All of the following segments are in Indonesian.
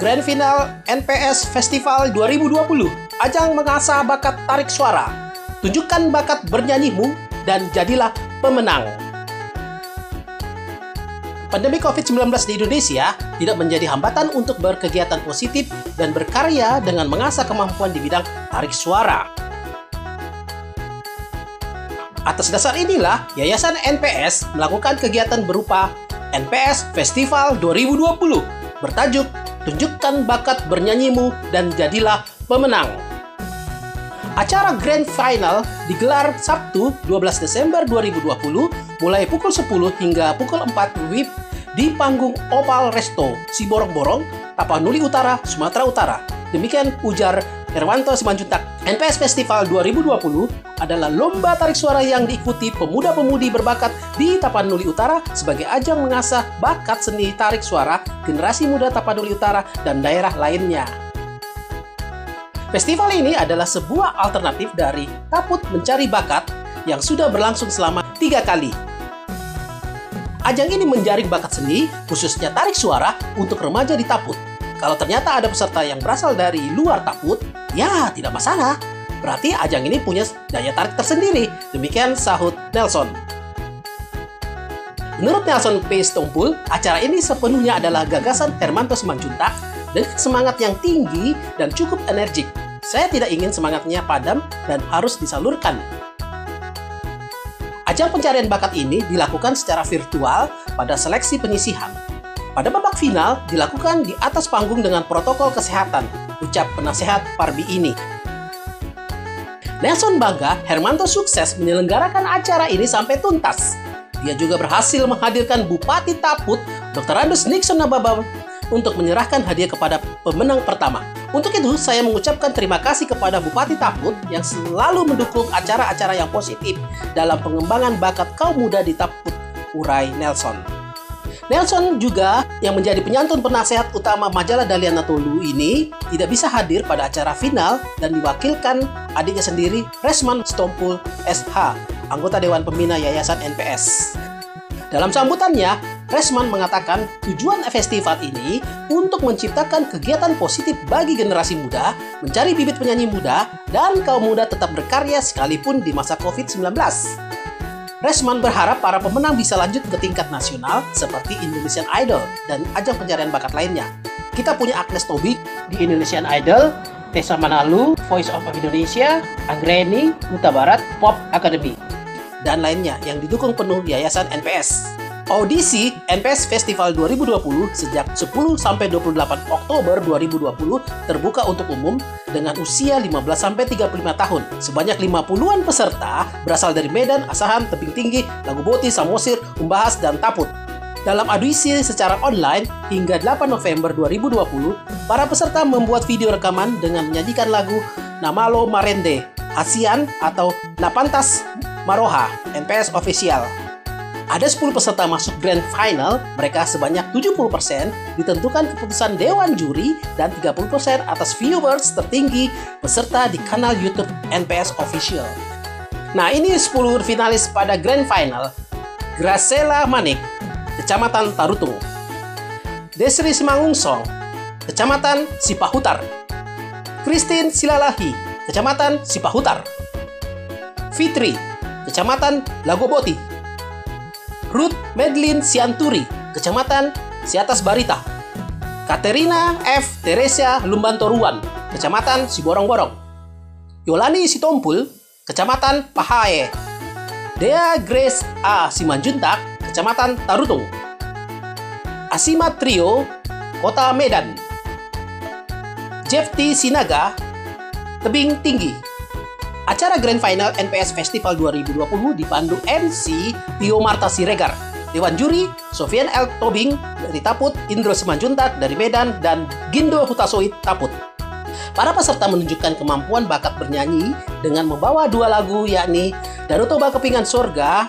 Grand Final NPS Festival 2020, ajang mengasah bakat tarik suara. Tunjukkan bakat bernyanyimu dan jadilah pemenang. Pandemi COVID-19 di Indonesia tidak menjadi hambatan untuk berkegiatan positif dan berkarya dengan mengasah kemampuan di bidang tarik suara. Atas dasar inilah, Yayasan NPS melakukan kegiatan berupa NPS Festival 2020 bertajuk Tunjukkan Bakat Bernyanyimu dan Jadilah Pemenang. Acara Grand Final digelar Sabtu 12 Desember 2020 mulai pukul 10 hingga pukul 4 WIB di panggung Opal Resto, Siborong-Borong, Tapanuli Utara, Sumatera Utara. Demikian ujar Hermanto Simanjuntak. NPS Festival 2020 adalah lomba tarik suara yang diikuti pemuda-pemudi berbakat di Tapanuli Utara sebagai ajang mengasah bakat seni tarik suara generasi muda Tapanuli Utara dan daerah lainnya. Festival ini adalah sebuah alternatif dari Taput Mencari Bakat yang sudah berlangsung selama 3 kali. Ajang ini menjaring bakat seni, khususnya tarik suara, untuk remaja di Taput. Kalau ternyata ada peserta yang berasal dari luar Taput, ya tidak masalah. Berarti ajang ini punya daya tarik tersendiri. Demikian sahut Nelson. Menurut Nelson P. Stompul, acara ini sepenuhnya adalah gagasan Hermanto Simanjuntak dengan semangat yang tinggi dan cukup energik. Saya tidak ingin semangatnya padam dan harus disalurkan. Ajang pencarian bakat ini dilakukan secara virtual pada seleksi penyisihan. Pada babak final dilakukan di atas panggung dengan protokol kesehatan, ucap penasehat Parbi ini. Nelson bangga Hermanto sukses menyelenggarakan acara ini sampai tuntas. Dia juga berhasil menghadirkan Bupati Taput, Dr. Andus Nixon Nababam, untuk menyerahkan hadiah kepada pemenang pertama. Untuk itu, saya mengucapkan terima kasih kepada Bupati Taput yang selalu mendukung acara-acara yang positif dalam pengembangan bakat kaum muda di Taput, urai Nelson. Nelson juga yang menjadi penyantun penasehat utama majalah Daliana Tolu ini tidak bisa hadir pada acara final dan diwakilkan adiknya sendiri, Resman Stompul SH, anggota Dewan Pembina Yayasan NPS. Dalam sambutannya, Resman mengatakan tujuan festival ini untuk menciptakan kegiatan positif bagi generasi muda, mencari bibit penyanyi muda, dan kaum muda tetap berkarya sekalipun di masa COVID-19. Resman berharap para pemenang bisa lanjut ke tingkat nasional seperti Indonesian Idol dan ajang pencarian bakat lainnya. Kita punya Agnes Tobik di Indonesian Idol, Tessa Manalu, Voice of Indonesia, Anggreni, Huta Barat, Pop Academy, dan lainnya yang didukung penuh Yayasan NPS. Audisi NPS Festival 2020 sejak 10-28 Oktober 2020 terbuka untuk umum dengan usia 15-35 tahun. Sebanyak 50-an peserta berasal dari Medan, Asahan, Tebing Tinggi, Lagu Boti, Samosir, Umbahas, dan Taput. Dalam audisi secara online hingga 8 November 2020, para peserta membuat video rekaman dengan menyanyikan lagu Namalo Marende, Asian atau Napantas Maroha, NPS Official. Ada 10 peserta masuk Grand Final, mereka sebanyak 70% ditentukan keputusan Dewan Juri dan 30% atas viewers tertinggi peserta di kanal YouTube NPS Official. Nah, ini 10 finalis pada Grand Final. Gracela Manik, Kecamatan Tarutung. Desri Simangungsong, Kecamatan Sipahutar. Christine Silalahi, Kecamatan Sipahutar. Fitri, Kecamatan Lagoboti. Ruth Medlin Sianturi, Kecamatan Siatas Barita. Katerina F. Teresia Lumbantoruan, Kecamatan Siborong-Borong. Yolani Sitompul, Kecamatan Pahae. Dea Grace A. Simanjuntak, Kecamatan Tarutung. Asima Trio, Kota Medan. Jefti Sinaga, Tebing Tinggi. Acara Grand Final NPS Festival 2020 dipandu MC Tio Marta Siregar, Dewan Juri Sofian L. Tobing dari Taput, Indro Simanjuntak dari Medan, dan Gindo Hutasoit Taput. Para peserta menunjukkan kemampuan bakat bernyanyi dengan membawa 2 lagu, yakni Darutoba Kepingan Surga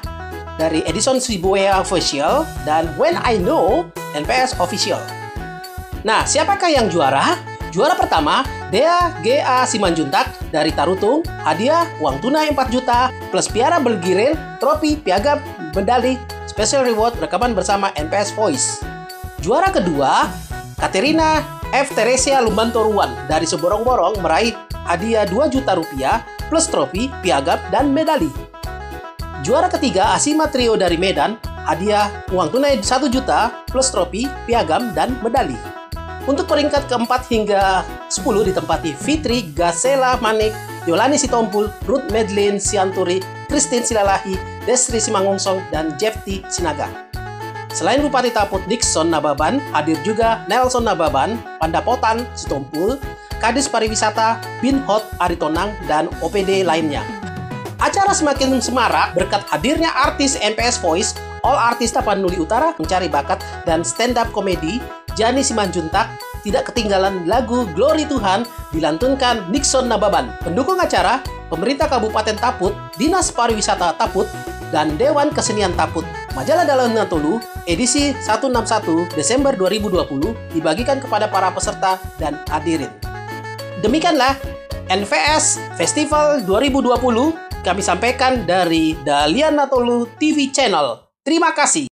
dari Edison Shibuya Official dan When I Know NPS Official. Nah, siapakah yang juara? Juara pertama, Dea G.A. Simanjuntak dari Tarutung, hadiah uang tunai 4 juta, plus piara bergilir, trofi, piagam, medali, special reward, rekaman bersama NPS Voice. Juara kedua, Katerina F. Teresia Lumbantoruan dari seborong-borong meraih hadiah 2 juta rupiah plus trofi, piagam, dan medali. Juara ketiga Asima Trio dari Medan, hadiah uang tunai 1 juta plus trofi, piagam, dan medali. Untuk peringkat keempat hingga 10 ditempati Fitri Gasela Manik, Yolani Sitompul, Ruth Medlin Sianturi, Christine Silalahi, Desri Simangongsong, dan Jefti Sinaga. Selain Bupati Taput Nixon Nababan, hadir juga Nelson Nababan, Pandapotan Sitompul, Kadis Pariwisata Binhot Aritonang, dan OPD lainnya. Acara semakin semarak berkat hadirnya artis MPS Voice, All Artis Tapanuli Utara mencari bakat, dan stand-up komedi Jani Simanjuntak. Tidak ketinggalan lagu Glory Tuhan dilantunkan Nixon Nababan. Pendukung acara, pemerintah Kabupaten Taput, Dinas Pariwisata Taput, dan Dewan Kesenian Taput. Majalah Dalam Natolu edisi 161 Desember 2020 dibagikan kepada para peserta dan hadirin. Demikianlah NVS Festival 2020 kami sampaikan dari Dalian Natolu TV Channel. Terima kasih.